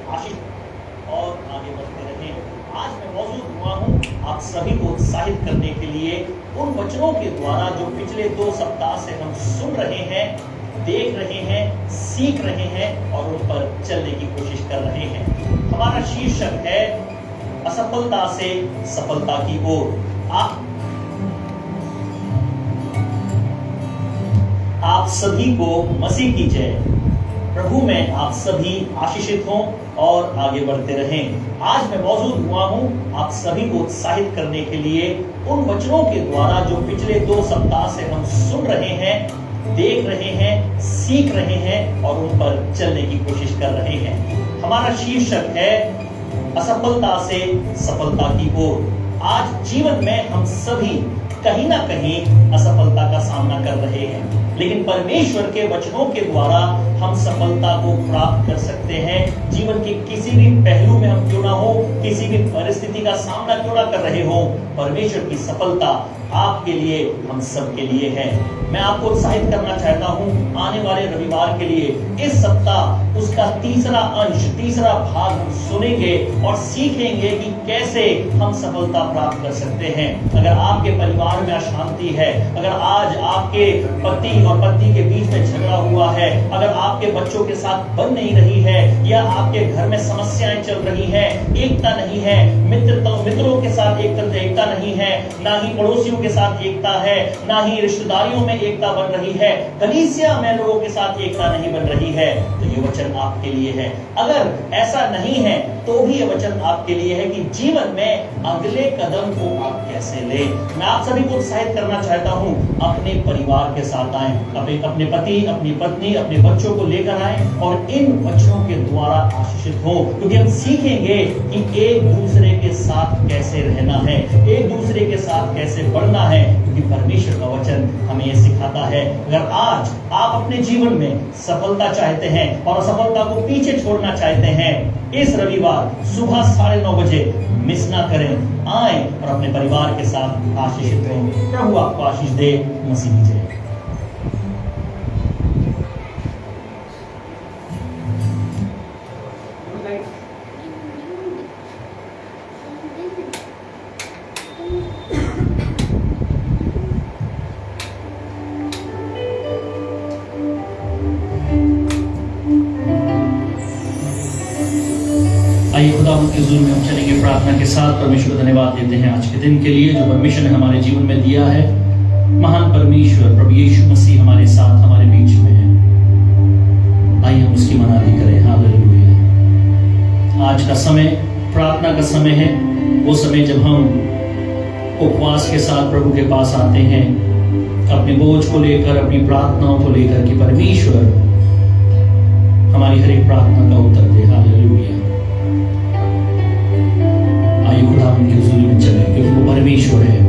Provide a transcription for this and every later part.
आशीष और आगे बढ़ते रहें। आज मैं मौजूद हुआ हूँ आप सभी को उत्साहित करने के लिए उन वचनों के द्वारा जो पिछले 2 सप्ताह से हम सुन रहे हैं, देख रहे हैं, सीख रहे हैं और उन पर चलने की कोशिश कर रहे हैं। हमारा शीर्षक है असफलता से सफलता की ओर। आप सभी को मसीह की जय। प्रभु में आप सभी आशीषित हों और आगे बढ़ते रहें। आज मैं मौजूद हुआ हूं आप सभी को उत्साहित करने के लिए उन वचनों के द्वारा जो पिछले 2 सप्ताह से हम सुन रहे हैं, देख रहे हैं, सीख रहे हैं और उन पर चलने की कोशिश कर रहे हैं। हमारा शीर्षक है असफलता से सफलता की ओर। आज जीवन में हम सभी कहीं ना कहीं असफलता का सामना कर रहे हैं, लेकिन परमेश्वर के वचनों के द्वारा हम सफलता को प्राप्त कर सकते हैं। जीवन के किसी भी पहलू में हम क्यों ना हो, किसी भी परिस्थिति का सामना क्यों ना कर रहे हो, परमेश्वर की सफलता आपके लिए, हम सब के लिए है। मैं आपको उत्साहित करना चाहता हूं आने वाले रविवार के लिए। इस सप्ताह उसका तीसरा अंश, तीसरा भाग हम सुनेंगे और सीखेंगे कि कैसे हम सफलता प्राप्त कर सकते हैं। अगर आपके परिवार में अशांति है, अगर आज आपके पति और पत्नी के बीच में झगड़ा हुआ है, अगर आपके बच्चों के साथ बन नहीं रही है, या आपके घर में समस्याएं चल रही हैं, एकता नहीं है, मित्रों के साथ एकता नहीं है, ना ही पड़ोसियों के साथ एकता है, ना ही रिश्तेदारियों में एकता बन रही है, कलीसिया में लोगों के साथ एकता नहीं बन रही है, तो ये वचन आपके लिए है। अगर ऐसा नहीं है तो भी ये वचन आपके लिए है कि जीवन में अगले कदम को आप कैसे लें। मैं आप सभी को उत्साहित करना चाहता हूं अपने परिवार के साथ आए, अपने पति, अपनी पत्नी, अपने बच्चों को लेकर आए और इन वचनों के द्वारा आशीषित हो, क्योंकि हम सीखेंगे कि एक दूसरे के साथ कैसे रहना है, एक दूसरे के साथ कैसे बढ़ना है, क्योंकि परमेश्वर का वचन हमें यह सिखाता है। अगर आज आप अपने जीवन में सफलता चाहते हैं और असफलता को पीछे छोड़ना चाहते हैं, इस रविवार सुबह 9:30 बजे मिस ना करें, आए और अपने परिवार के साथ आशीषित हों। प्रभु आपको आशीष दे। मसीह की जय। आइए खुदावंद के हुजूर में हम चलेंगे प्रार्थना के साथ। परमेश्वर को धन्यवाद देते हैं आज के दिन के लिए जो परमेश्वर ने हमारे जीवन में दिया है। महान परमेश्वर प्रभु यीशु मसीह हमारे साथ, हमारे बीच में है। आइए हम उसकी मनाही करें। हालेलुया। आज का समय प्रार्थना का समय है, वो समय जब हम उपवास के साथ प्रभु के पास आते हैं, अपने बोझ को लेकर, अपनी प्रार्थनाओं को लेकर कि परमेश्वर हमारी हर एक प्रार्थना का उत्तर दे। हालेलुया। खुदावंद की हुजूरी में चले, क्योंकि वो परमेश्वर है,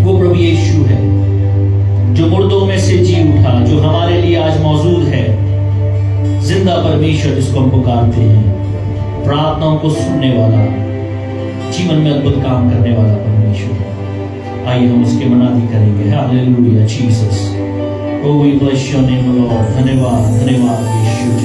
वो प्रभु यीशु है जो मुर्दों में से जी उठा, जो हमारे लिए आज मौजूद है। जिंदा परमेश्वर जिसको हम पुकारते हैं, प्रार्थनाओं को सुनने वाला, जीवन में अद्भुत काम करने वाला परमेश्वर। आइए हम उसके मनादी करेंगे। Hallelujah Jesus. Oh we bless your name Lord. धन्यवाद, धन्यवाद यीशु जी।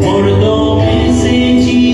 मुर्दों में से जी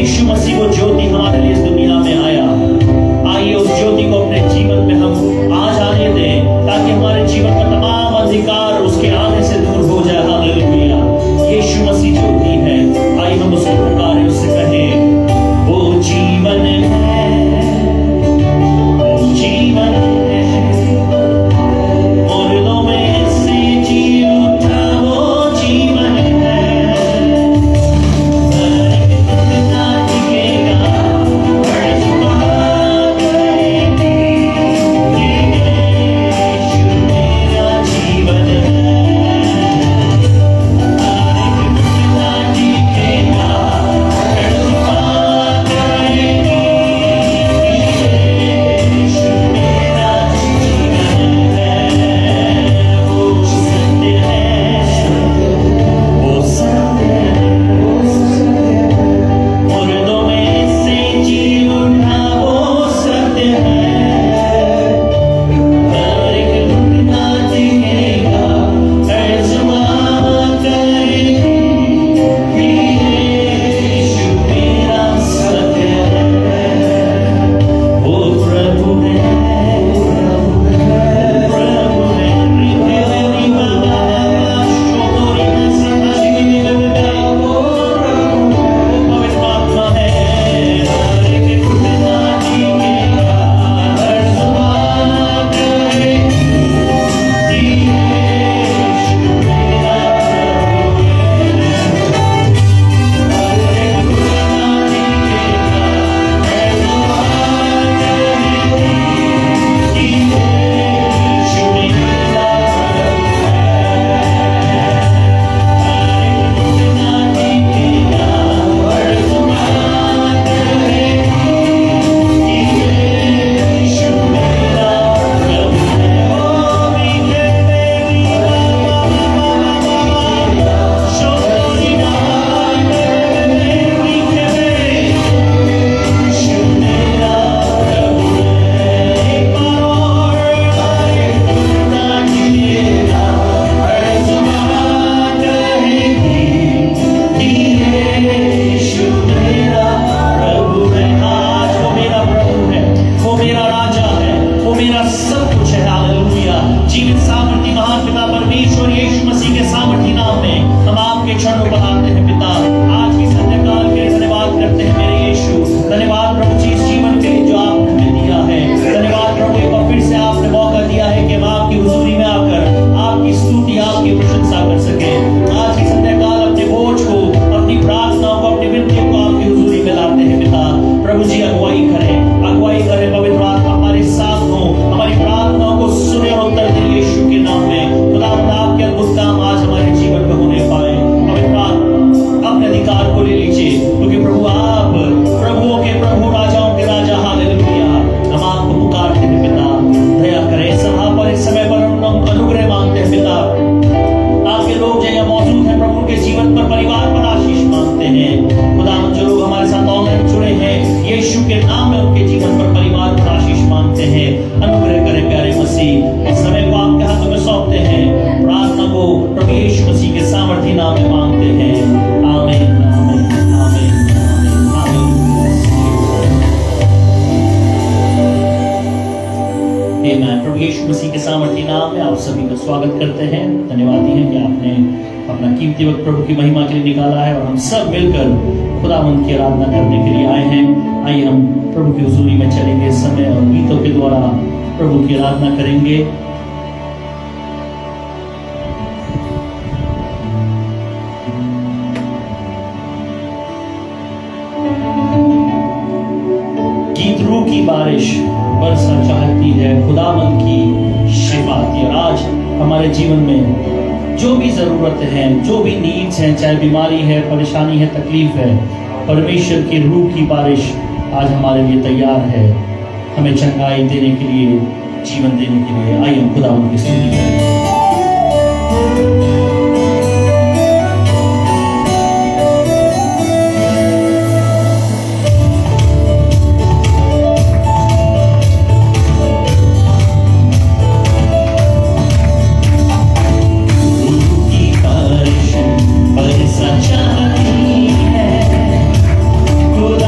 यीशु मसीह वो ज्योति हमारे लिए इस दुनिया में आया। आइए उस ज्योति को अपने जीवन में हम आज आने दें, ताकि हमारे जीवन का तमाम अंधकार उसके आने से दूर हो जाए। हालेलुया। यीशु मसीह ज्योति है। आइए हम उसको पुकारें, उससे कहें वो जीवन है, वो जीवन है, मुर्दों में से जी उठा वो जीवन है। यीशु मसीह के सामर्थी नाम में आप सभी का स्वागत करते हैं। धन्यवादी हैं कि आपने अपना कीमती वक्त प्रभु की महिमा के लिए निकाला है और हम सब मिलकर खुदावंद की आराधना करने के लिए आए हैं। आइए हम प्रभु की हुजूरी में चलेंगे इस समय और गीतों के द्वारा प्रभु की आराधना करेंगे। गीत रूह की बारिश बरसा चाहती है, खुदावंद की शिफाती। और आज हमारे जीवन में जो भी ज़रूरत है, जो भी नीड्स हैं, चाहे बीमारी है, परेशानी है, तकलीफ है, परमेश्वर की रूह की बारिश आज हमारे लिए तैयार है, हमें चंगाई देने के लिए, जीवन देने के लिए। आइए हम खुदावंद की स्तुति करें। चाहती है खुदा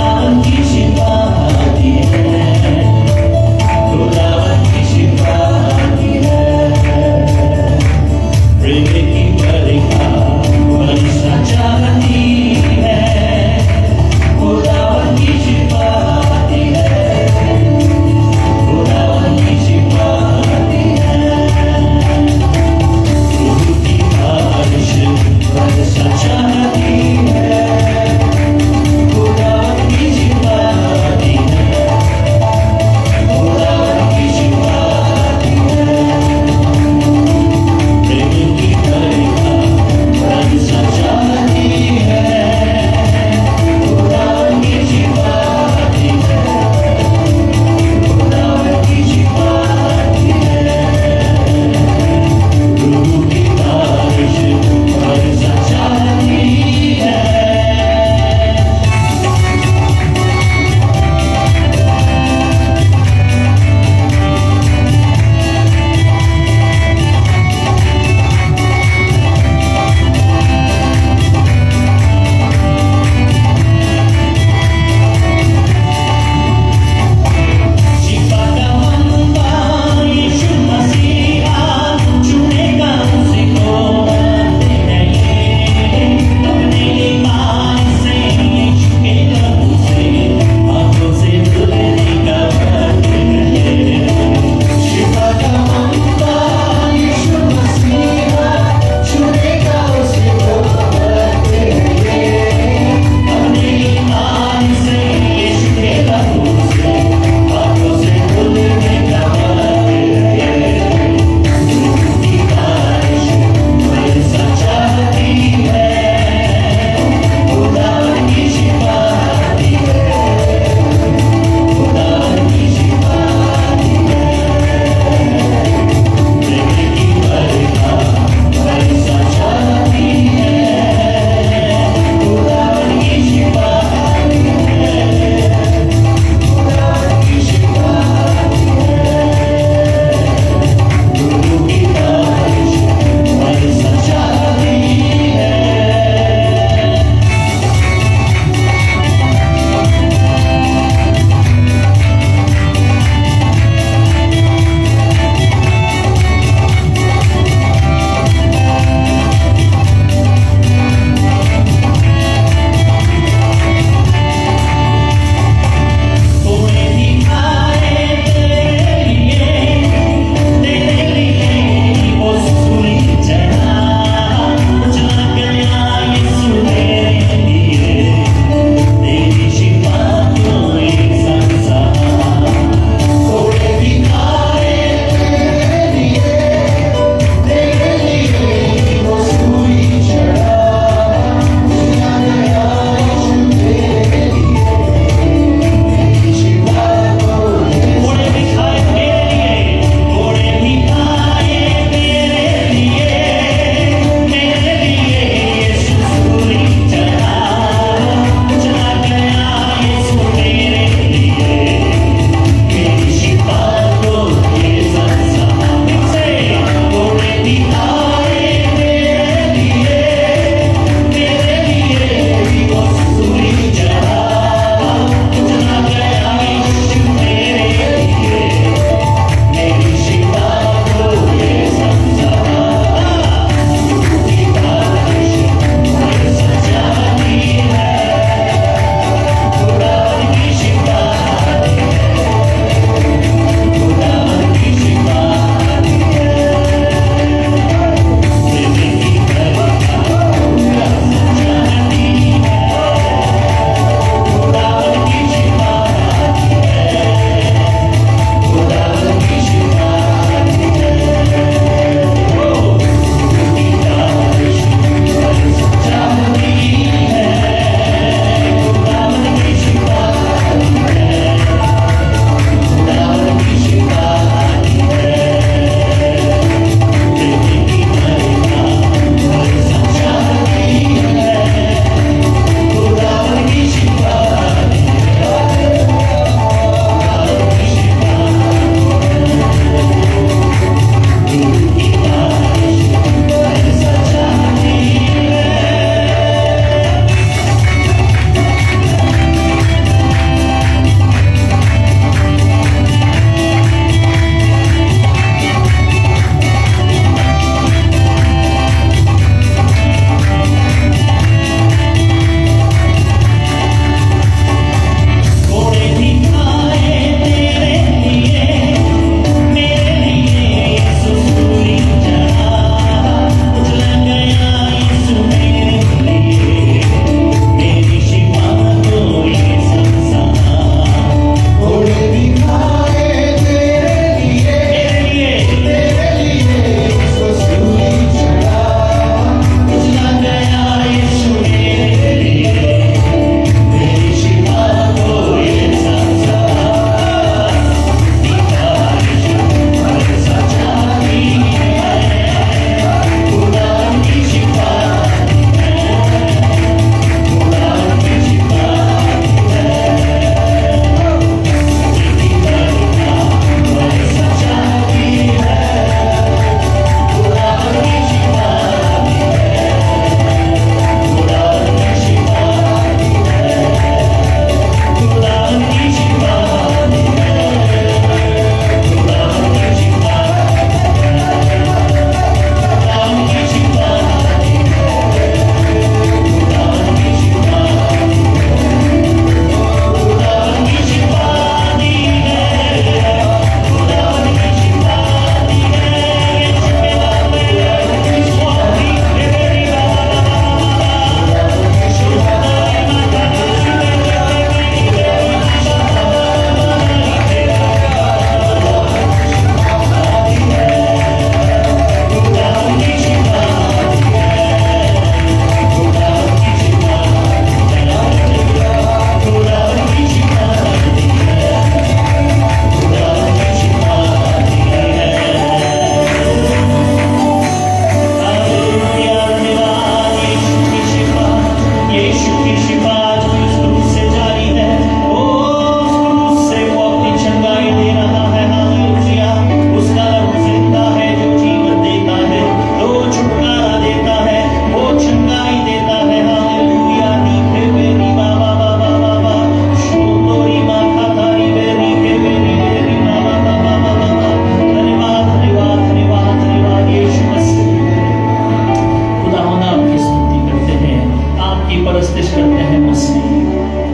प्रस्तिश करते हैं मसीह,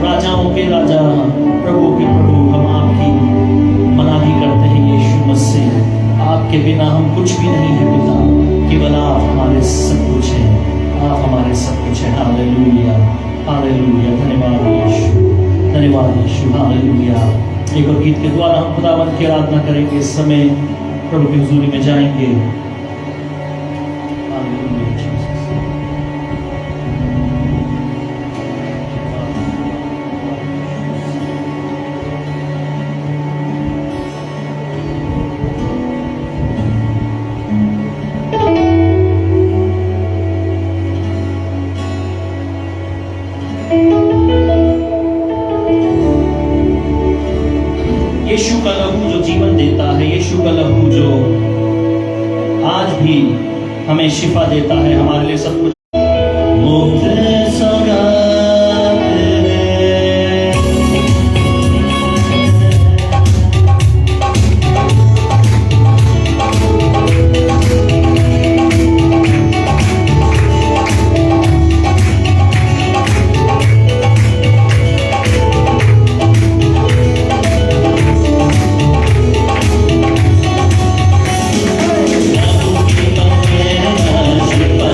राजाओं के राजा, प्रभु के प्रभु, हम आपकी मनाही करते हैं यीशु मसीह। आपके बिना हम कुछ भी नहीं है पिता, केवल आप हमारे सब कुछ हैं, आप हमारे सब कुछ हैं। हालेलुया, हालेलुया, धन्यवाद यीशु, धन्यवाद यीशु, हालेलुया। एक और गीत के द्वारा हम खुदावंत की आराधना करेंगे। इस समय प्रभु की हुजूरी में जाएंगे। Hallelujah Jesus. यीशु का लहू जो जीवन देता है, यीशु का लहू जो आज भी हमें शिफा देता है, हमारे लिए सब कुछ। मुक्त सौगात है, प्रभु की महिमा शिफा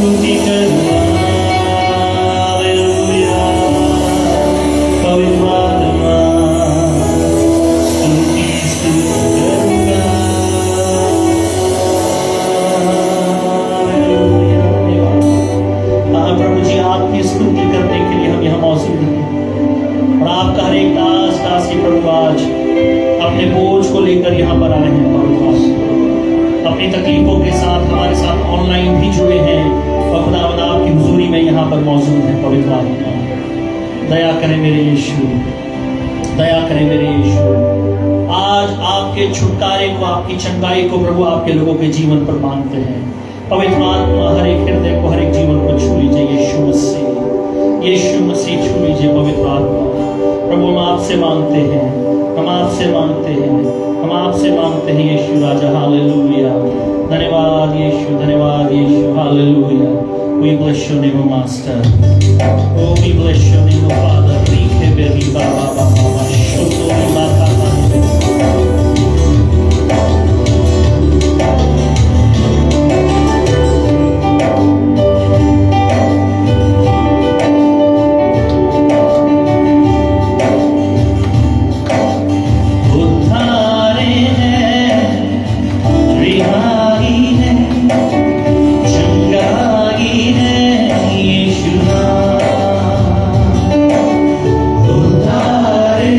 स्तुति करूंगा, हालेलुया। पवित्र आत्मा स्तुति करूंगा, हालेलुया। हाँ प्रभु जी, आपकी स्तुति करने के लिए हम यहाँ मौजूद हैं और आपका हर एक दास दासी प्रभु आज अपने बोझ को लेकर यहाँ पर आए हैं। अपनी तकलीफों के साथ हमारे साथ ऑनलाइन भी जुड़े हैं और खुदावंद आपकी हुजूरी में यहाँ पर मौजूद है। पवित्र आत्मा दया करें मेरे यीशु, दया करें मेरे यीशु। आज आपके छुटकारे को, आपकी चंगाई को प्रभु आपके लोगों के जीवन पर मांगते हैं। पवित्र आत्मा हर एक हृदय को, हर एक जीवन को छू लीजिए। यीशु मसीह, यीशु मसीह छू लीजिए। पवित्र आत्मा प्रभु हम आपसे मांगते हैं, हम आपसे मांगते हैं, हम आपसे मांगते हैं यीशु राजा। हालेलुया। धन्यवाद यीशु, धन्यवाद यीशु। Hallelujah. We bless your name, Master. Oh, we bless your name, Father. Rike beri baba baba shoto baba उद्धारे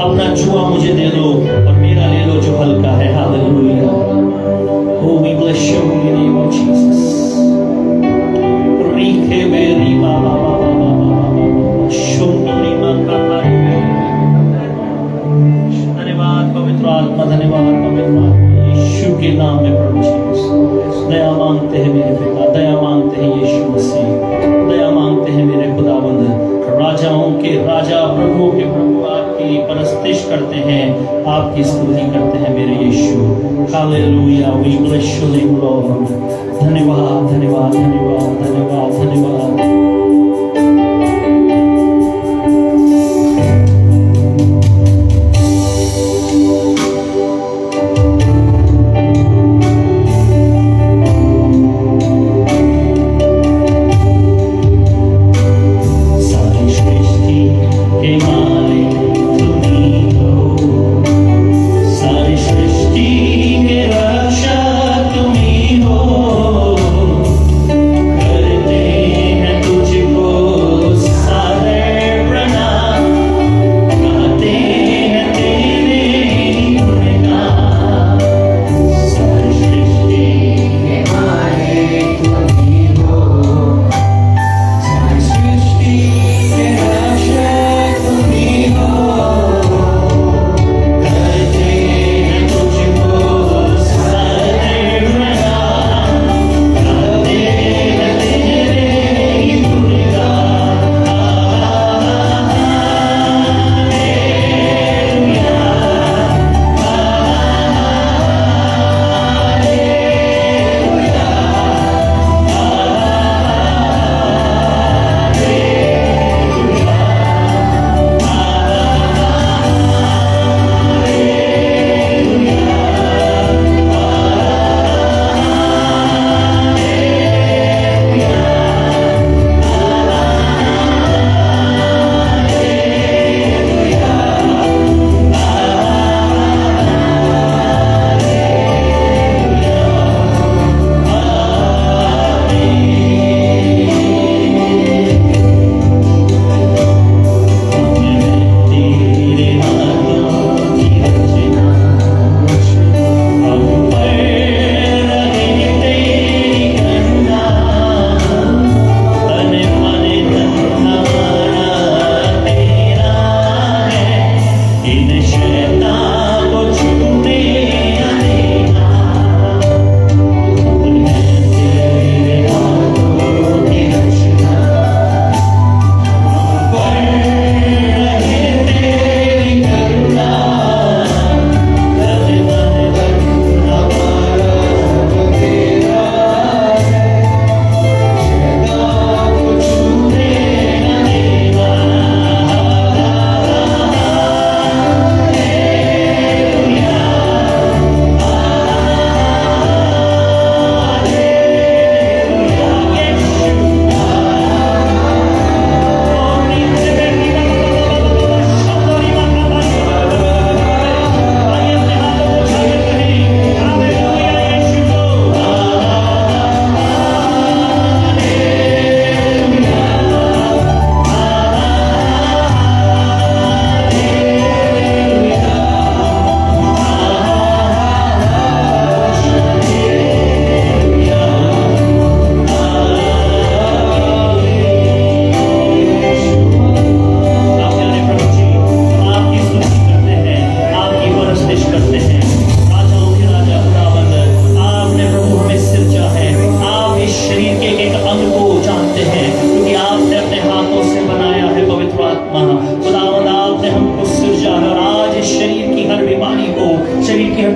अपना जुआ मुझे दे दो और मेरा ले लो जो हल्का है। Hallelujah. Oh, we bless your holy name, oh Jesus. Rike beri ba ba ba ba ba ba ba ba shunduri makatari। धन्यवाद पवित्र आत्मा, धन्यवाद पवित्र आत्मा, यीशु के नाम में प्रभु जी दया मांगते हैं मेरे पिता, दया मांगते हैं यीशु मसीह, दया मांगते हैं मेरे खुदावंद। राजाओं के राजा, प्रभुओं के प्रभु आपकी परस्तिश करते हैं, आपकी स्तुति करते हैं मेरे यीशु। हालेलुया। We bless your name Lord. धन्यवाद धन्यवाद धन्यवाद धन्यवाद धन्यवाद।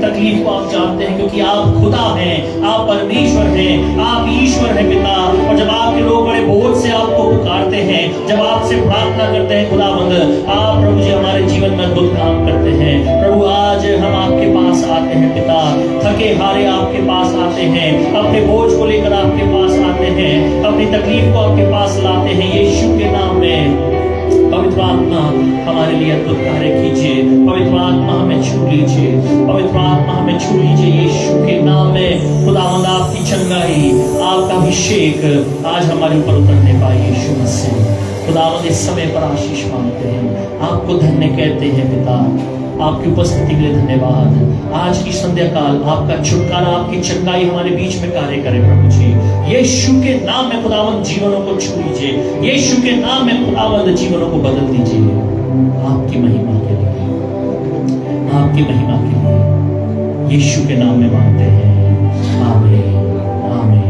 तकलीफ को आप जानते हैं, क्योंकि आप खुदा हैं, आप परमेश्वर हैं, आप ईश्वर हैं पिता। और जब आपके लोग बड़े बोझ से आपको पुकारते हैं, जब आपसे प्रार्थना करते हैं खुदावंद, आप प्रभु जी हमारे जीवन में अद्भुत काम करते हैं। प्रभु आज हम आपके पास आते हैं पिता, थके हारे आपके पास आते हैं, अपने बोझ को लेकर आपके पास आते हैं, अपनी तकलीफ को आपके पास लाते हैं। यीशु के नाम में पवित्र आत्मा हमारे लिए अद्भुत कार्य कीजिए, पवित्र आत्मा हमें छू लीजिए, पवित्र आत्मा हमें छू लीजिए यीशु के नाम में। खुदावंद आपकी चंगाई, आपका अभिषेक आज हमारे ऊपर उतरने पाए यीशु मसीह। खुदावंद इस समय पर आशीष मांगते हैं, आपको धन्य कहते हैं पिता। आपकी उपस्थिति के लिए धन्यवाद। आज की संध्या काल आपका छुटकारा, आपकी चंगाई हमारे बीच में कार्य करे प्रभु जी। यीशु के नाम में खुदावंद जीवनों को छू लीजिए, यीशु के नाम में खुदावंद जीवनों को बदल दीजिए। आपकी महिमा के लिए, आपकी महिमा के लिए यीशु के नाम में मांगते हैं। आमीन, आमीन।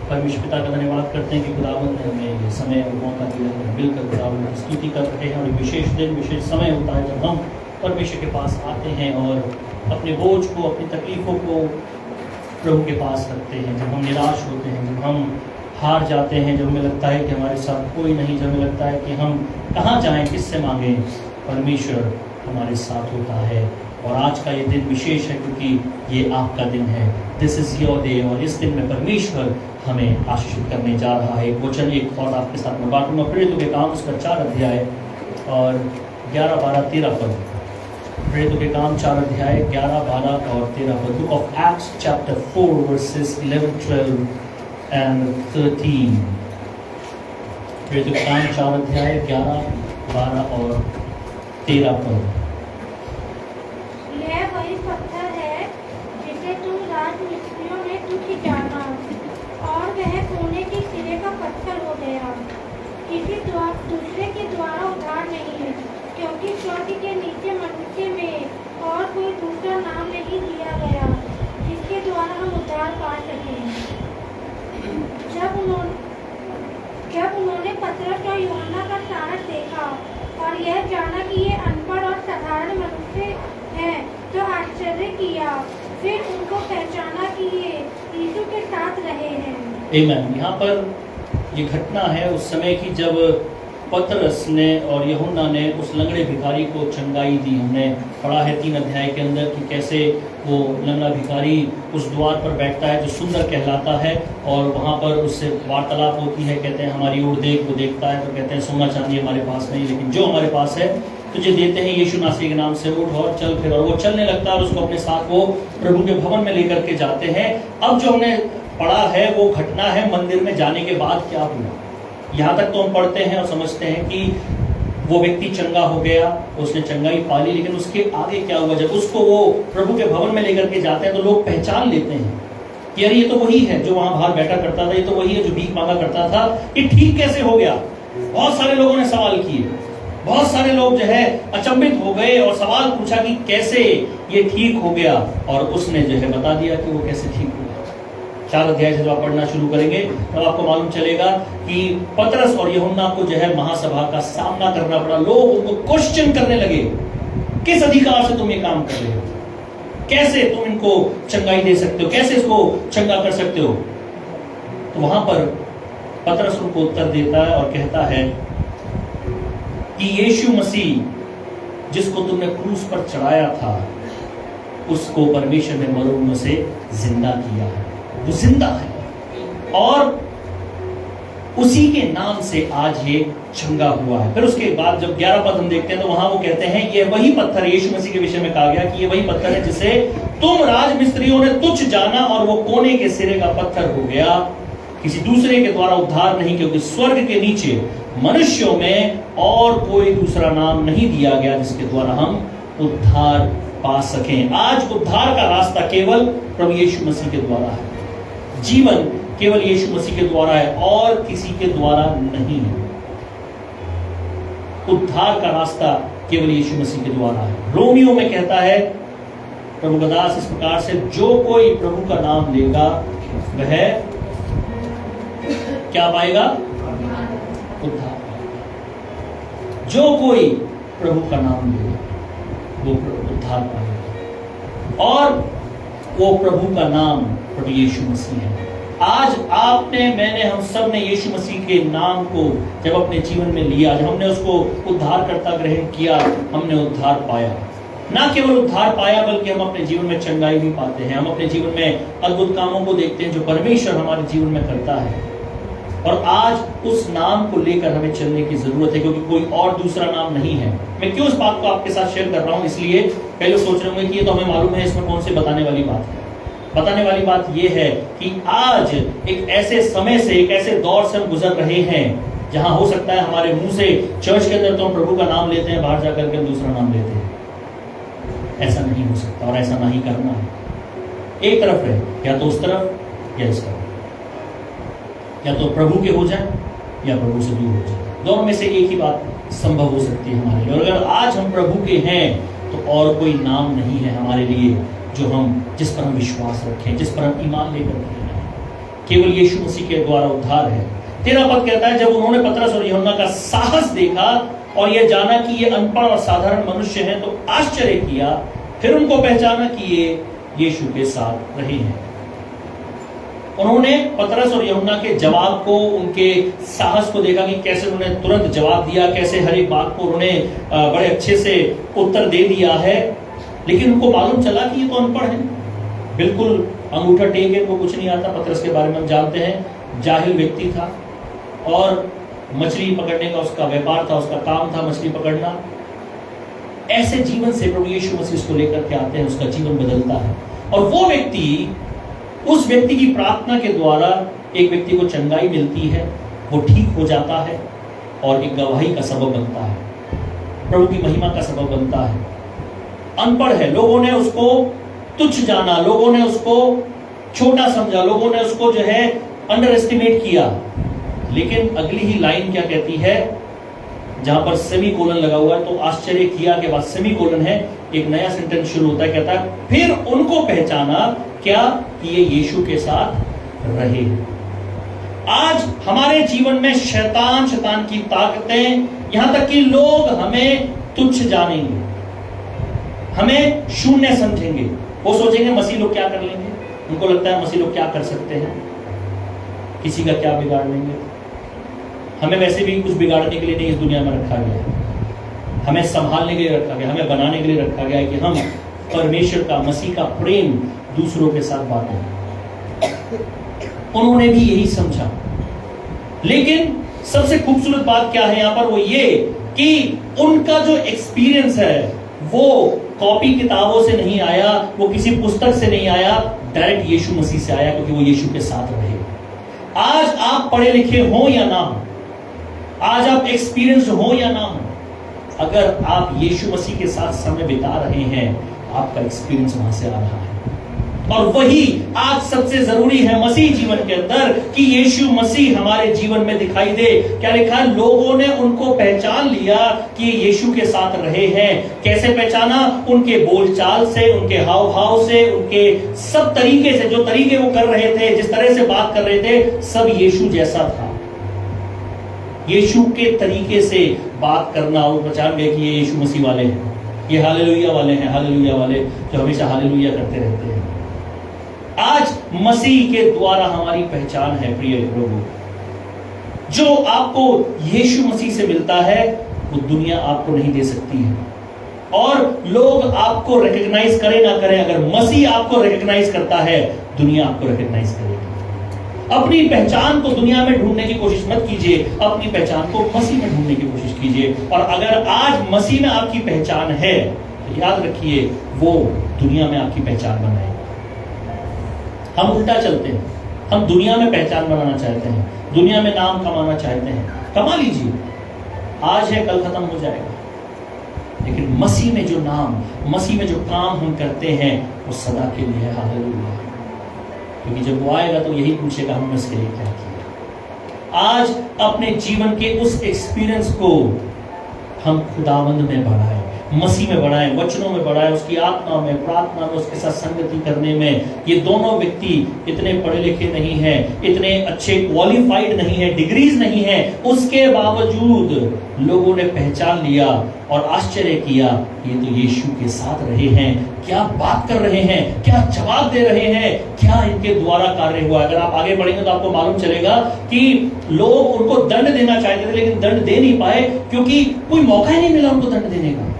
परमेश्वर पिता का धन्यवाद करते हैं कि खुदावंद ने हमें ये समय और मौका दिया है, मिलकर खुदावंद की स्तुति कर रहे हैं। और विशेष दिन, विशेष समय होता है जब हम परमेश्वर के पास आते हैं और अपने बोझ को, अपनी तकलीफों को प्रभु के पास रखते हैं। जब हम निराश होते हैं, जब हम हार जाते हैं, जब हमें लगता है कि हमारे साथ कोई नहीं, जब हमें लगता है कि हम कहाँ जाएं, किससे मांगें, परमेश्वर हमारे साथ होता है। और आज का ये दिन विशेष है क्योंकि ये आपका दिन है। This is your day. और इस दिन में परमेश्वर हमें आशीषित करने जा रहा है। वचन एक और आपके साथ में बांटूंगा। प्रेरितों के काम उसका 4 अध्याय और 11, 12, 13 पद। प्रेरितों के काम 4 अध्याय 11, 12 और 13 पद। Book of acts chapter 4 versus 11, 12 and 13। प्रेरितों के काम 4 अध्याय 11, 12 और 13 पद। यह वही पत्थर है जिसे तुम राजमिस्त्रियों ने तुच्छ जाना और वह कोने के सिरे का पत्थर हो गया। किसी दूसरे के द्वारा उद्धार नहीं है, क्योंकि स्वर्ग के नीचे मनुष्य में और कोई दूसरा नाम नहीं दिया गया जिसके द्वारा हम उद्धार पा सकें। जब उन्होंने पतरस और यूहन्ना का साहस देखा और यह जाना कि ये अनपढ़ और साधारण मनुष्य हैं, तो आश्चर्य किया। फिर उनको पहचाना कि ये यीशु के साथ रहे हैं। आमीन। यहाँ पर ये घटना है उस समय की जब पतरस ने और यूहन्ना ने उस लंगड़े भिखारी को चंगाई दी। हमने पढ़ा है 3 अध्याय के अंदर कि कैसे वो लंगड़ा भिखारी उस द्वार पर बैठता है जो सुंदर कहलाता है और वहाँ पर उससे वार्तालाप होती है। कहते हैं हमारी ओर देख। वो देखता है तो कहते हैं सोना चांदी हमारे पास नहीं, लेकिन जो हमारे पास है तुझे देते हैं, यीशु नासरी के नाम से उठ और चल फिर। और वो चलने लगता है और उसको अपने साथ वो प्रभु के भवन में लेकर के जाते हैं। अब जो हमने पढ़ा है वो घटना है मंदिर में जाने के बाद क्या हुआ। यहाँ तक तो हम पढ़ते हैं और समझते हैं कि वो व्यक्ति चंगा हो गया, उसने चंगाई पा ली, लेकिन उसके आगे क्या हुआ। जब उसको वो प्रभु के भवन में लेकर के जाते हैं तो लोग पहचान लेते हैं कि यार ये तो वही है जो वहां बाहर बैठा करता था, ये तो वही है जो भीख मांगा करता था। ये ठीक कैसे हो गया। बहुत सारे लोगों ने सवाल किए, बहुत सारे लोग जो है अचंभित हो गए और सवाल पूछा कि कैसे ये ठीक हो गया। और उसने जो है बता दिया कि वो कैसे ठीक हो गया। 4 अध्याय से जब आप पढ़ना शुरू करेंगे तब आपको मालूम चलेगा कि पतरस और यूहन्ना को जो है महासभा का सामना करना पड़ा। लोग उनको क्वेश्चन करने लगे, किस अधिकार से तुम ये काम कर रहे हो, कैसे तुम इनको चंगाई दे सकते हो, कैसे इसको चंगा कर सकते हो। तो वहां पर पतरस उनको उत्तर देता है और कहता है कि यीशु मसीह जिसको तुमने क्रूस पर चढ़ाया था उसको परमेश्वर ने मरों में से जिंदा किया है। वो जिंदा है और उसी के नाम से आज ये चंगा हुआ है। फिर उसके बाद जब 11 पद हम देखते हैं तो वहां वो कहते हैं ये वही पत्थर, यीशु मसीह के विषय में कहा गया कि ये वही पत्थर है जिसे तुम राजमिस्त्रियों ने तुच्छ जाना और वो कोने के सिरे का पत्थर हो गया। किसी दूसरे के द्वारा उद्धार नहीं, क्योंकि स्वर्ग के नीचे मनुष्यों में और कोई दूसरा नाम नहीं दिया गया जिसके द्वारा हम उद्धार पा सकें। आज उद्धार का रास्ता केवल प्रभु यीशु मसीह के द्वारा है। जीवन केवल यीशु मसीह के द्वारा है और किसी के द्वारा नहीं है। उद्धार का रास्ता केवल यीशु मसीह के द्वारा है। रोमियो में कहता है प्रभु का दास इस प्रकार से, जो कोई प्रभु का नाम लेगा वह क्या पाएगा, उद्धार। जो कोई प्रभु का नाम लेगा वो उद्धार पाएगा और वो प्रभु का नाम प्रभु यीशु मसीह है। आज आपने, मैंने, हम सब ने यीशु मसीह के नाम को जब अपने जीवन में लिया, जब हमने उसको उद्धारकर्ता ग्रहण किया, हमने उद्धार पाया। ना केवल उद्धार पाया बल्कि हम अपने जीवन में चंगाई भी पाते हैं। हम अपने जीवन में अद्भुत कामों को देखते हैं जो परमेश्वर हमारे जीवन में करता है। और आज उस नाम को लेकर हमें चलने की जरूरत है, क्योंकि कोई और दूसरा नाम नहीं है। मैं क्यों इस बात को आपके साथ शेयर कर रहा हूं, इसलिए कई लोग सोच रहे होंगे कि ये तो हमें मालूम है, इसमें कौन सी बताने वाली बात है। बताने वाली बात यह है कि आज एक ऐसे समय से, एक ऐसे दौर से हम गुजर रहे हैं जहां हो सकता है हमारे मुंह से चर्च के अंदर तो हम प्रभु का नाम लेते हैं, बाहर जाकर के दूसरा नाम लेते हैं। ऐसा नहीं हो सकता और ऐसा नहीं करना है। एक तरफ है, या तो उस तरफ या इस तरफ, या तो प्रभु के हो जाए या प्रभु से दूर हो जाए। दोनों में से एक ही बात संभव हो सकती है हमारे लिए। और अगर आज हम प्रभु के हैं तो और कोई नाम नहीं है हमारे लिए जो हम, जिस पर हम विश्वास रखें, जिस पर हम ईमान लेकर रखें। केवल यीशु मसीह के द्वारा उद्धार है। 13 पद कहता है, जब उन्होंने पतरस और यूहन्ना का साहस देखा और यह जाना कि ये अनपढ़ और साधारण मनुष्य हैं तो आश्चर्य किया। फिर उनको पहचाना कि ये यीशु के साथ रहे हैं। उन्होंने पतरस और यूहन्ना के जवाब को, उनके साहस को देखा कि कैसे उन्होंने तुरंत जवाब दिया, कैसे हर एक बात को उन्होंने बड़े अच्छे से उत्तर दे दिया है। लेकिन उनको मालूम चला कि ये तो अनपढ़ है, बिल्कुल अंगूठा टेक है, इनको कुछ नहीं आता। पतरस के बारे में हम जानते हैं, जाहिल व्यक्ति था और मछली पकड़ने का उसका व्यापार था, उसका काम था मछली पकड़ना। ऐसे जीवन से प्रभु यीशु मसीह उसको लेकर के आते हैं, उसका जीवन बदलता है। और वो व्यक्ति, उस व्यक्ति की प्रार्थना के द्वारा एक व्यक्ति को चंगाई मिलती है, वो ठीक हो जाता है और एक गवाही का सबब बनता है, प्रभु की महिमा का सबब बनता है। अनपढ़ है, लोगों ने उसको तुच्छ जाना, लोगों ने उसको छोटा समझा, लोगों ने उसको जो है अंडर एस्टिमेट किया। लेकिन अगली ही लाइन क्या कहती है, जहां पर सेमी कोलन लगा हुआ है, तो आश्चर्य किया के बाद सेमी कोलन है, एक नया सेंटेंस शुरू होता है, कहता है फिर उनको पहचाना क्या कि ये यीशु के साथ रहे। आज हमारे जीवन में शैतान की ताकतें, यहां तक कि लोग हमें तुच्छ जानेंगे, हमें शून्य समझेंगे। वो सोचेंगे मसीह लोग क्या कर लेंगे, उनको लगता है मसीह लोग क्या कर सकते हैं, किसी का क्या बिगाड़ लेंगे। हमें वैसे भी कुछ बिगाड़ने के लिए नहीं इस दुनिया में रखा गया है, हमें संभालने के लिए रखा गया, हमें बनाने के लिए रखा गया है कि हम परमेश्वर का, मसीह का प्रेम दूसरों के साथ बांटें। उन्होंने भी यही समझा। लेकिन सबसे खूबसूरत बात क्या है यहां पर, वो ये कि उनका जो एक्सपीरियंस है वो कॉपी किताबों से नहीं आया, वो किसी पुस्तक से नहीं आया, डायरेक्ट यीशु मसीह से आया, क्योंकि वो यीशु के साथ रहे। आज आप पढ़े लिखे हो या ना हो, आज आप एक्सपीरियंस हो या ना हो, अगर आप यीशु मसीह के साथ समय बिता रहे हैं, आपका एक्सपीरियंस वहां से आ रहा है। और वही आज सबसे जरूरी है मसीह जीवन के अंदर, कि यीशु मसीह हमारे जीवन में दिखाई दे। क्या लिखा है, लोगों ने उनको पहचान लिया कि यीशु के साथ रहे हैं। कैसे पहचाना, उनके बोलचाल से, उनके हाव भाव से, उनके सब तरीके से, जो तरीके वो कर रहे थे, जिस तरह से बात कर रहे थे, सब यीशु जैसा था। यीशु के तरीके से बात करना, वो पहचान गए कि ये यीशु मसीह वाले हैं, ये हालेलुया वाले हैं, हालेलुया वाले जो हमेशा हालेलुया करते रहते हैं। आज मसीह के द्वारा हमारी पहचान है प्रिय प्रभु। जो आपको यीशु मसीह से मिलता है वो दुनिया आपको नहीं दे सकती है। और लोग आपको रिकॉग्नाइज करें ना करें, अगर मसीह आपको रिकॉग्नाइज करता है, दुनिया आपको रिकॉग्नाइज करेगी। अपनी पहचान को दुनिया में ढूंढने की कोशिश मत कीजिए, अपनी पहचान को मसीह में ढूंढने की कोशिश कीजिए। और अगर आज मसीह में आपकी पहचान है तो याद रखिए वो दुनिया में आपकी पहचान बनाएगा। हम उल्टा चलते हैं, हम दुनिया में पहचान बनाना चाहते हैं, दुनिया में नाम कमाना चाहते हैं। कमा लीजिए, आज है कल खत्म हो जाएगा। लेकिन मसीह में जो नाम, मसीह में जो काम हम करते हैं वो सदा के लिए है। हालेलुया। क्योंकि जब वो आएगा तो यही पूछेगा हमने उसके लिए क्या किया। आज अपने जीवन के उस एक्सपीरियंस को हम खुदावंद में बढ़ाएं, मसीह में बढ़ाएं, वचनों में बढ़ाएं, उसकी आत्मा में, प्रार्थना में, उसके साथ संगति करने में। ये दोनों व्यक्ति इतने पढ़े लिखे नहीं हैं, इतने अच्छे क्वालिफाइड नहीं है, डिग्रीज नहीं है, उसके बावजूद लोगों ने पहचान लिया और आश्चर्य किया, ये तो यीशु के साथ रहे हैं। क्या बात कर रहे हैं, क्या जवाब दे रहे हैं, क्या इनके द्वारा कार्य हुआ। अगर आप आगे बढ़ेंगे तो आपको मालूम चलेगा कि लोग उनको दंड देना चाहते थे, लेकिन दंड दे नहीं पाए, क्योंकि कोई मौका ही नहीं मिला उनको दंड देने का।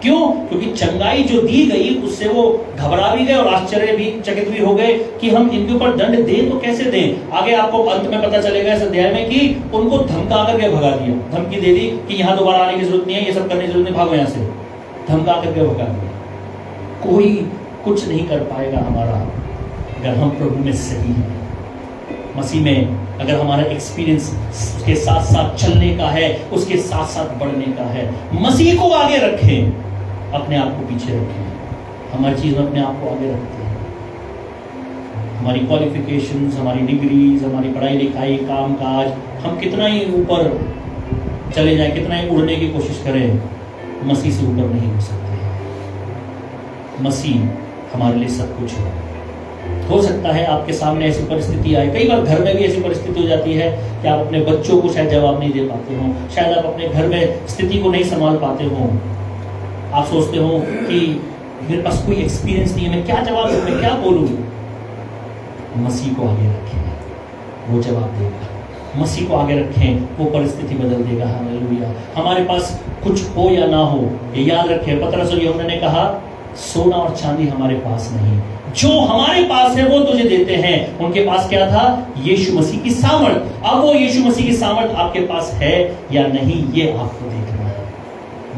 क्यों? क्योंकि चंगाई जो दी गई उससे वो घबरा भी गए और आश्चर्य भी चकित भी हो गए कि हम इनके ऊपर दंड दें तो कैसे दें। आगे आपको अंत में पता चलेगा इस अध्याय में कि उनको धमका करके भगा दिया, धमकी दे दी कि यहाँ दोबारा आने की जरूरत नहीं है, ये सब करने की जरूरत नहीं, भागो यहाँ से, धमका करके भगा दिया। कोई कुछ नहीं कर पाएगा हमारा अगर हम प्रभु में सही हैं। मसीह में अगर हमारा एक्सपीरियंस उसके साथ साथ चलने का है, उसके साथ साथ बढ़ने का है, मसीह को आगे रखें, अपने आप को पीछे रखें। हमारी चीज में अपने आप को आगे रखते हैं। हमारी क्वालिफिकेशंस, हमारी डिग्रीज, हमारी पढ़ाई लिखाई, काम काज, हम कितना ही ऊपर चले जाएं, कितना ही उड़ने की कोशिश करें, मसीह से ऊपर नहीं हो सकते। मसीह हमारे लिए सब कुछ है। हो सकता है आपके सामने ऐसी परिस्थिति आए, कई बार घर में भी ऐसी परिस्थिति हो जाती है कि आप अपने बच्चों को शायद जवाब नहीं दे पाते हो, शायद आप अपने घर में स्थिति को नहीं संभाल पाते हो। आप सोचते हो कि मेरे पास कोई एक्सपीरियंस नहीं है, मैं क्या जवाब दूं, मैं क्या बोलूं। मसीह को आगे रखें, वो जवाब देगा। मसीह को आगे रखें, वो परिस्थिति बदल देगा। हालेलुया। हमारे पास कुछ हो या ना हो, ये याद रखें, पतरस और यूहन्ना ने कहा सोना और चांदी हमारे पास नहीं, जो हमारे पास है वो तुझे देते हैं। उनके पास क्या था? यीशु मसीह की सामर्थ। अब वो यीशु मसीह की सामर्थ आपके पास है या नहीं, ये आपको देखना है।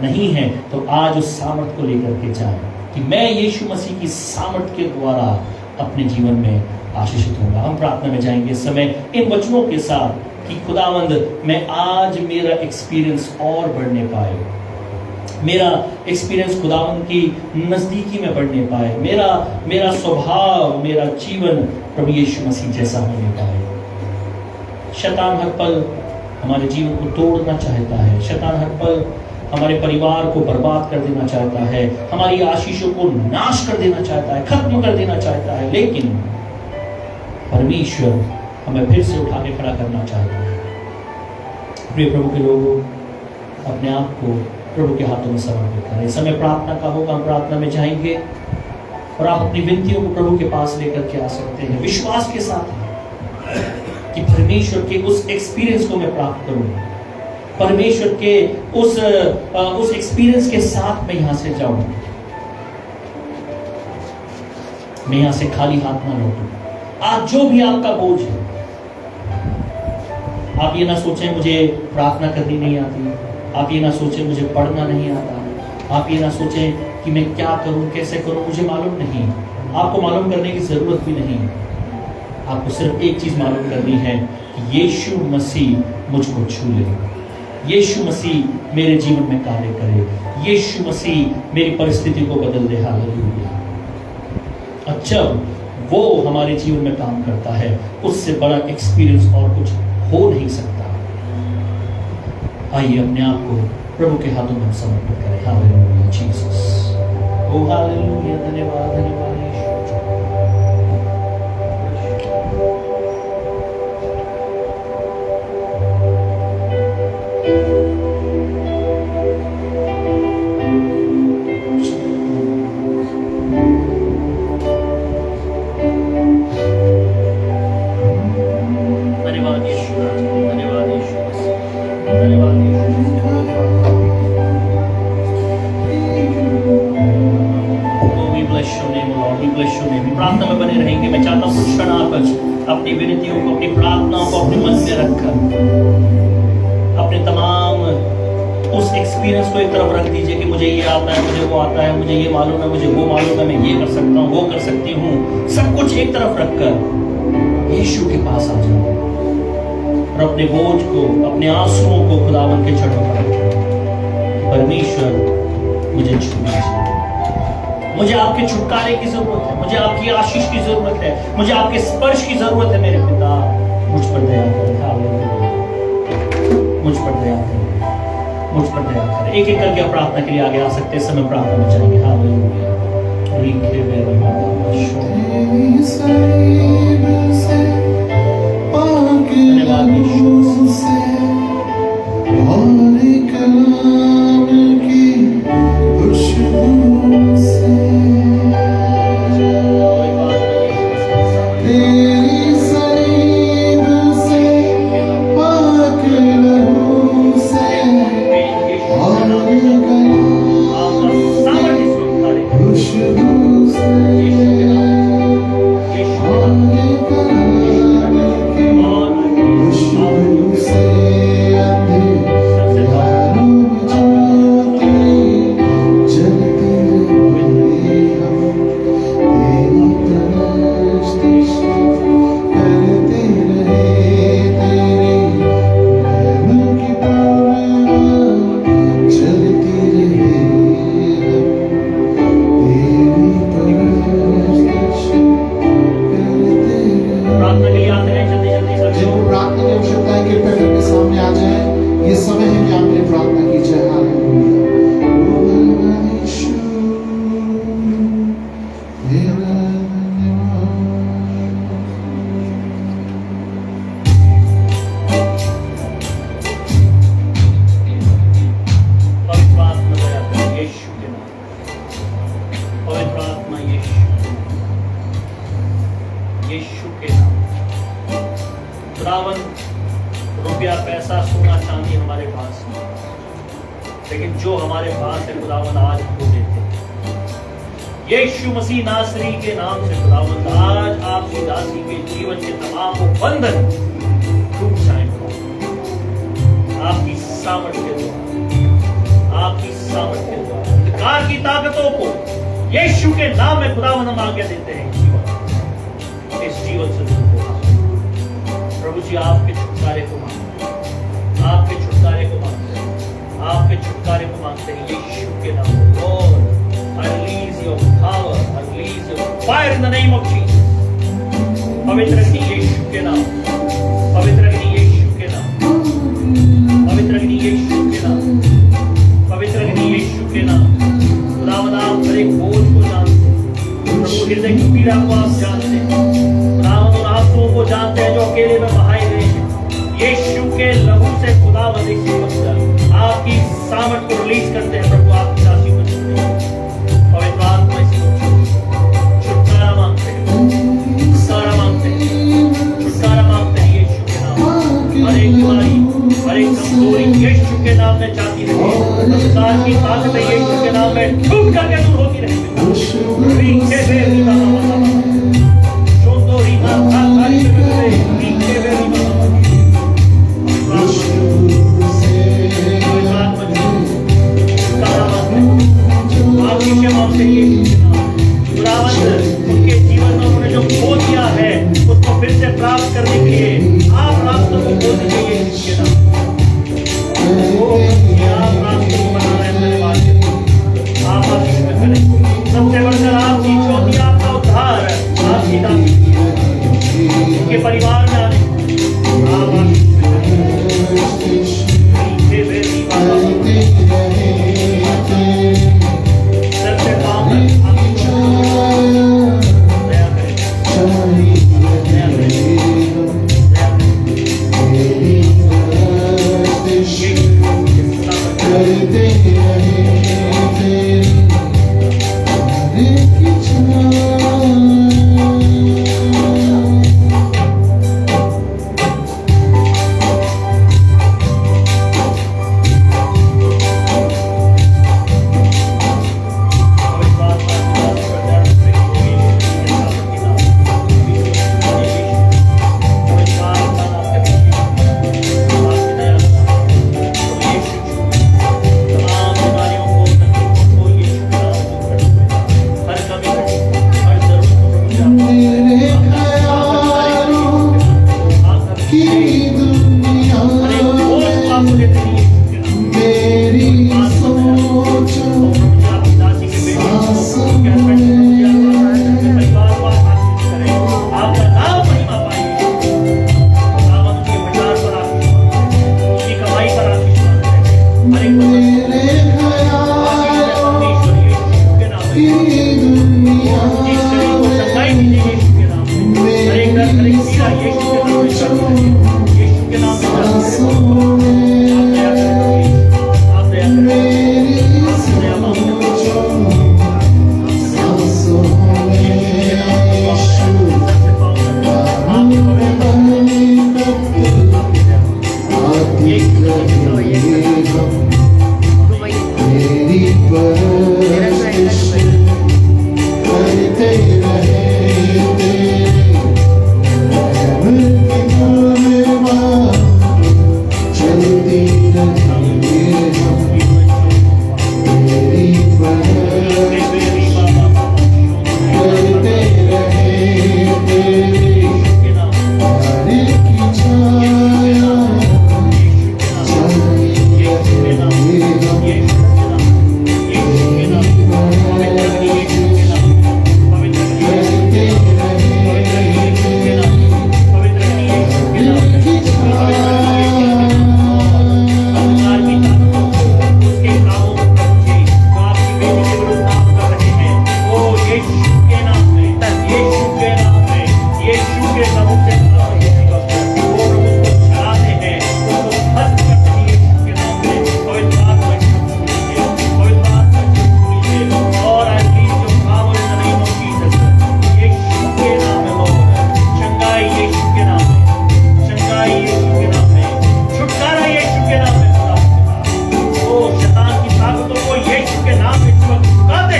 नहीं है तो आज उस सामर्थ को लेकर के जाएं कि मैं यीशु मसीह की सामर्थ के द्वारा अपने जीवन में आशीषित होगा। हम प्रार्थना में जाएंगे इस समय इन वचनों के साथ कि खुदावंद मैं आज मेरा एक्सपीरियंस और बढ़ने पाए, मेरा एक्सपीरियंस खुदावंद की नजदीकी में बढ़ने पाए, मेरा स्वभाव, मेरा जीवन प्रभु यीशु मसीह जैसा होने पाए। शैतान हर पल हमारे जीवन को तोड़ना चाहता है, शैतान हर पल हमारे परिवार को बर्बाद कर देना चाहता है, हमारी आशीषों को नाश कर देना चाहता है, खत्म कर देना चाहता है, लेकिन परमेश्वर हमें फिर से उठा के खड़ा करना चाहता है। प्रिय प्रभु के लोगों, अपने आप को प्रभु के हाथों में समर्पित करें। समय प्रार्थना का होगा, हम प्रार्थना में जाएंगे और आप अपनी विनतियों को प्रभु के पास लेकर के आ सकते हैं विश्वास के साथ कि परमेश्वर के उस एक्सपीरियंस को मैं प्राप्त करूं, परमेश्वर के उस एक्सपीरियंस के साथ मैं यहां से जाऊं, मैं यहां से खाली हाथ ना लौटूं। आज जो भी आपका बोझ है, आप ये ना सोचें मुझे प्रार्थना करनी नहीं आती, आप ये ना सोचें मुझे पढ़ना नहीं आता, आप ये ना सोचें कि मैं क्या करूं, कैसे करूं, मुझे मालूम नहीं। आपको मालूम करने की जरूरत भी नहीं। आपको सिर्फ एक चीज मालूम करनी है कि यीशु मसीह मुझको छू ले, यीशु मसीह मेरे जीवन में कार्य करे, यीशु मसीह मेरी परिस्थिति को बदल दे। हालेलुया। और जब वो हमारे जीवन में काम करता है, उससे बड़ा एक्सपीरियंस और कुछ हो नहीं सकता। आइए अपने आप को प्रभु के हाथों में समर्पित करें। हालेलुया जीसस, ओ हालेलुया, धन्यवाद धन्यवाद प्रार्थना में बने रहेंगे। मैं चाहता हूँ कुछ क्षण आप अपनी विनतियों को, अपनी प्रार्थनाओं को अपने मन में रखकर अपने तमाम उस एक्सपीरियंस को एक तरफ रख दीजिए कि मुझे ये आता है, मुझे वो आता है, मुझे ये मालूम है, मुझे वो मालूम है, मैं ये कर सकता हूँ, वो कर सकती हूँ। सब कुछ एक तरफ रखकर यीशु के पास आ जाओ और अपने बोझ को, अपने आंसुओं को खुदावन के चरणों पर रखें। परमेश्वर मुझे छू लीजिए, मुझे आपके छुटकारे की जरूरत है, मुझे आपकी आशीष की जरूरत है, मुझे आपके स्पर्श की जरूरत है। मेरे पिता मुझ पर दया करें, हालेलुया, मुझ पर दया करें, मुझ पर दया करें। एक एक करके आप प्रार्थना के लिए आगे आ सकते हैं। समय प्रार्थना में जाएंगे। हालेलुया। धन्यवाद जो हमारे पास है खुदावंद आज हमको देते हैं। यीशु मसीह नासरी के नाम से खुदावंद आज आपकी दासी के जीवन के तमाम वो बंधन टूट जाए आपकी सामर्थ्य द्वारा, आपकी सामर्थ्य द्वारा अंधकार की ताकतों को यीशु के नाम में खुदावंद हम आज्ञा देते हैं इस जीवन से दूर हो। प्रभु जी आपके छुटकारे को मांगते हैं, आपके छुटकारे को मांगते हैं, आपके छुटकारे को मांगते हैं यीशु के नाम में। Lord, I release your power, I release your fire in the name of Jesus। पवित्र अग्नि यीशु के नाम, पवित्र अग्नि यीशु के नाम, पवित्र अग्नि यीशु के नाम, पवित्र अग्नि यीशु के नाम। खुदावंद आप हर एक बोझ को जानते हैं, प्रभु हृदय की पीड़ा को आप जानते हैं, खुदावंद उन आंसुओं को जानते हैं जो अकेले में बहाए गए हैं। यीशु के लहू से खुदावंद एक वक्त आपकी सामर्थ को रिलीज करते हैं प्रभु, आपकी दासी को छूते हैं। पवित्र आत्मा इसी को छुटकारा मांगते हैं, छुटकारा मांगते हैं, छुटकारा मांगते हैं यीशु के नाम। हर एक बीमारी, हर एक कमजोरी यीशु के नाम में जाती रहे, अंधकार की ताकतें यीशु के नाम में छूट करके दूर होती रहे। उनके जीवन में उन्होंने जो खो दिया है उसको फिर से प्राप्त करने के लिए आप रास्तों को खोल दीजिए यीशु के नाम। आप रास्तों को बना रहे हैं मेरे बात, आप आशीष में करें। सबसे बढ़कर आपकी ज्योति, आपका उद्धार, आपकी दासी उनके परिवार में आने आप आशीष में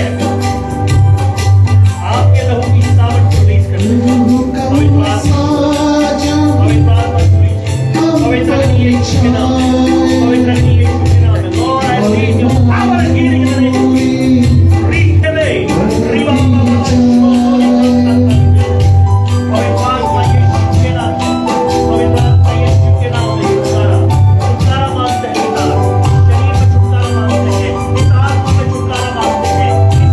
मानते हैं आपके लहू की सावट को रिलीज करते हैं। पवित्र आत्मा मत लीजिए, पवित्र रखिए यीशु के नाम में, पवित्र रखिए यीशु के नाम में। Lord, I need your power and healing in the name of Jesus. Rekele, ribaba, पवित्र आत्मा यीशु के नाम में, पवित्र आत्मा यीशु के नाम में छुटकारा मांगते हैं पिता। शरीर में छुटकारा मांगते हैं, इस आत्मा में छुटकारा मांगते हैं, इस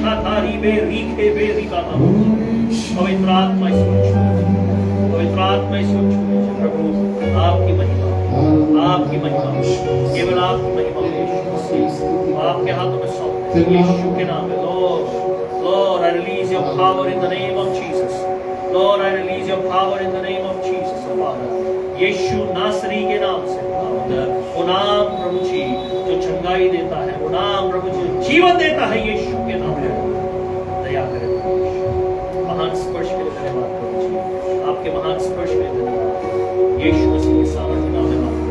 रीखा था रीबे रीखे बे रीबा बाबा। पवित्र आत्मा ईश्वर छू, पवित्र आत्मा ईश्वर छू प्रभु, आपकी महिमा, आपकी महिमा, केवल आपकी महिमा हो यीशु मसीह। आपके हाथों में सौंपते हैं यीशु के नाम में। Lord, I release your power in the name of Jesus. Lord, I release your power in the name of Jesus, oh Father. यीशु नासरी के नाम से वो नाम प्रभु जी जो चंगाई देता है, वो नाम प्रभु जी जो जीवन देता है, यीशु के नाम में दया करें प्रभु जी। महान स्पर्श के लिए धन्यवाद प्रभु जी, आपके महान स्पर्श के लिए धन्यवाद। यीशु मसीह के सामर्थ्य नाम में मांगते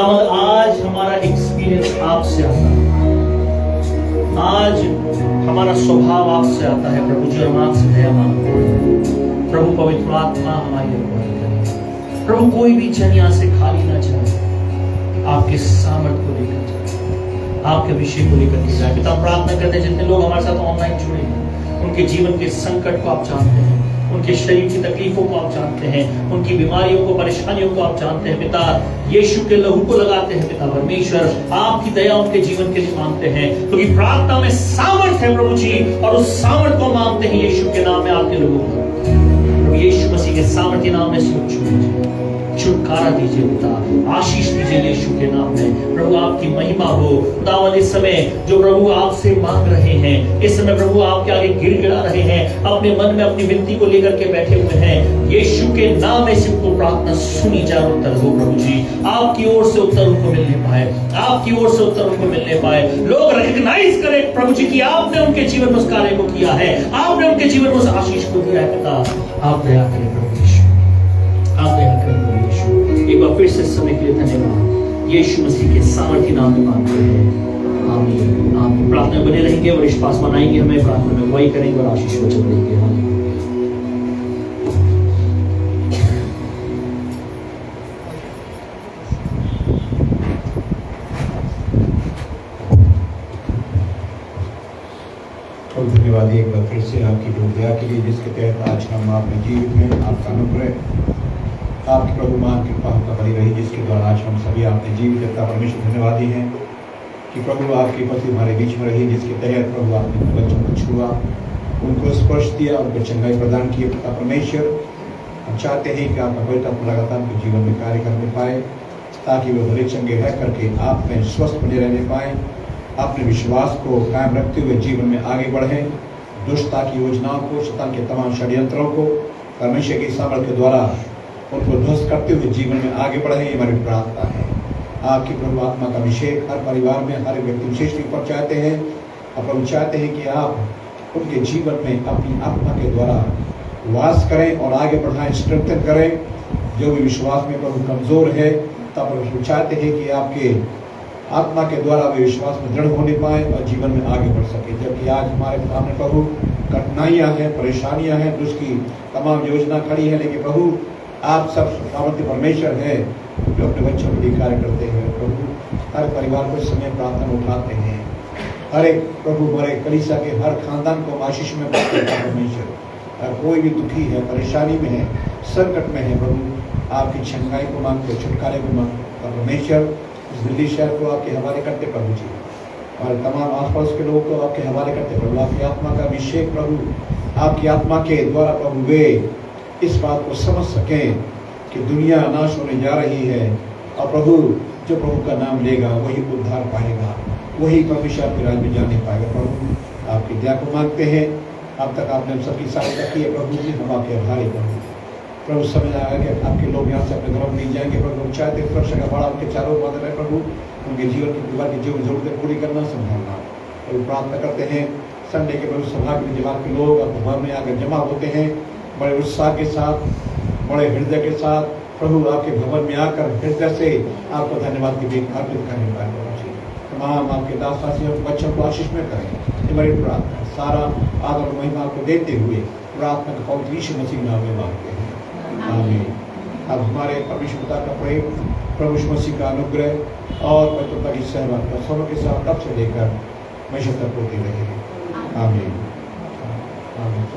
खुदावंद आज हमारा एक्सपीरियंस आपसे आता है, आज हमारा स्वभाव आपसे आता है प्रभु जी, हम आपसे दया मांगते हैं। प्रभु पवित्र आत्मा हमारी अगुवाई करे। प्रभु कोई भी जन यहाँ से खाली ना जाए, आपके सामर्थ को लेकर जाए, आपके विषय को लेकर के जाए। पिता प्रार्थना करते हैं जितने लोग हमारे साथ ऑनलाइन जुड़े हैं, उनके जीवन के संकट को आप जानते हैं, उनके शरीर की तकलीफों को आप जानते हैं, उनकी बीमारियों को, परेशानियों को आप जानते हैं। पिता यीशु के लहू को लगाते हैं पिता परमेश्वर, आपकी दया उनके जीवन के लिए मांगते हैं, क्योंकि प्रार्थना में सामर्थ है प्रभु जी, और उस सामर्थ को मांगते हैं यीशु के नाम में आपके लोगों को। प्रभु यीशु मसीह के सामर्थ्य नाम में छुटकारा दीजिए पिता, आशीष दीजिए यीशु के नाम में। प्रभु आपकी महिमा हो खुदावंद। इस समय जो प्रभु आपसे मांग रहे हैं, इस समय प्रभु आपके आगे गिड़गिड़ा रहे हैं, अपने मन में अपनी विनती को लेकर के बैठे हुए हैं, यीशु के नाम में से उनको प्रार्थना सुनी जाए, उत्तर हो प्रभु जी, आपकी ओर से उत्तर उनको मिलने पाए, आपकी ओर से उत्तर उनको मिलने पाए। लोग रिकॉग्नाइज करें प्रभु जी कि आपने उनके जीवन में उस कार्य को किया है, आपने उनके जीवन में उस आशीष को दिया है। पिता आप दया करें प्रभु यीशु, आप दया करें प्रभु यीशु। एक बार फिर से समय के लिए धन्यवाद, यीशु मसीह के सामर्थ्य नाम में मांगते हैं, आमीन आमीन। प्रार्थना में बने रहेंगे और विश्वास मनाएंगे, हमें प्रार्थना में अगुवाई करेंगे और आशीष वचन देंगे। आमीन। धन्यवाद एक बार फिर से आपकी दया के लिए, जिसके तहत आज हम आपने जीवित हैं। आपका अनुग्रह, आपकी प्रभु मान कृपा हमका बनी रही, जिसके द्वारा आज हम सभी आपने जीवित रखा। परमेश्वर धन्यवादी हैं कि प्रभु आपकी पति हमारे बीच में रही, जिसके तहत प्रभु आपने बच्चों को छुआ, उनको स्पर्श दिया, उनको चंगाई प्रदान की। परमेश्वर हम चाहते हैं कि आपका पवित्र आत्मा लगातार उनके जीवन में कार्य करने पाए, ताकि वे भले चंगे रह करके आप में स्वस्थ बने रहने पाए, अपने विश्वास को कायम रखते हुए जीवन में आगे बढ़ें, दुष्टता की योजनाओं को, शैतान के तमाम षड्यंत्रों को परमेश्वर की सामर्थ्य के द्वारा उनको ध्वस्त करते हुए जीवन में आगे बढ़ें। ये हमारी प्रार्थना है। आपकी प्रभु आत्मा का अभिषेक हर परिवार में, हर व्यक्ति विशेष के ऊपर चाहते हैं, और प्रभु चाहते हैं कि आप उनके जीवन में अपनी आत्मा के द्वारा वास करें और आगे बढ़ाएं, स्ट्रेंथन करें। जो भी विश्वास में प्रभु कमजोर है, तब प्रभु चाहते हैं कि आपके आत्मा के द्वारा वे विश्वास में दृढ़ होने पाए और जीवन में आगे बढ़ सके। जबकि आज हमारे सामने प्रभु कठिनाइयां हैं, परेशानियां हैं, दुष्ट की तमाम योजना खड़ी है, लेकिन प्रभु आप सब सामर्थ्य परमेश्वर है जो अपने बच्चों के लिए कार्य करते हैं। प्रभु हर परिवार को इस समय प्रार्थना उठाते हैं, हर एक प्रभु हमारे कलीसिया के हर खानदान को आशीष में परमेश्वर। कोई भी दुखी है, परेशानी में है, संकट में है, प्रभु आपकी चंगाई को मांगते, छुटकारे को मांगते। परमेश्वर इस दिल्ली शहर को आपके हवाले करते प्रभु जी, और तमाम आसपास के लोगों को आपके हवाले करते प्रभु। आपकी आत्मा का अभिषेक प्रभु, आपकी आत्मा के द्वारा प्रभु वे इस बात को समझ सकें कि दुनिया नाश होने जा रही है, और प्रभु जो प्रभु का नाम लेगा वही उद्धार पाएगा, वही परमेश्वर के राज्य में जाने पाएगा। प्रभु आपकी दया को मांगते हैं। अब तक आपने हम सबकी सहायता की है प्रभु जी, हम आपके आभारी प्रभु। प्रभु समझ आया कि आपके लोग यहाँ से अपने घरों में नहीं जाएंगे प्रभु, चाहते सुरक्षा का बड़ा उनके चारों बादल है प्रभु, उनके जीवन की परिवार की जो जरूरतें पूरी करना, संभालना। प्रभु प्रार्थना करते हैं संडे के प्रभु सभा के जवाब के लोग अपने घर में आकर जमा होते हैं, बड़े उत्साह के साथ, बड़े हृदय के साथ प्रभु आपके भवन में आकर हृदय से आपको धन्यवाद की भेंट अर्पित करने पाए। तमाम आपके दासदासियों बच्चों को आशीष में करें, ये बड़ी प्रार्थना। सारा आदर और महिमा को देते हुए प्रार्थना का पवित्र यीशु मसीह नाम में मांगते हैं, आमीन। अब हमारे परमेश्वर पिता का प्रेम, प्रभु यीशु मसीह का अनुग्रह और पवित्रता की सहभागिता सबों के साथ तब से लेकर हमेशा तक होती रहेगी, आमीन। आमीन।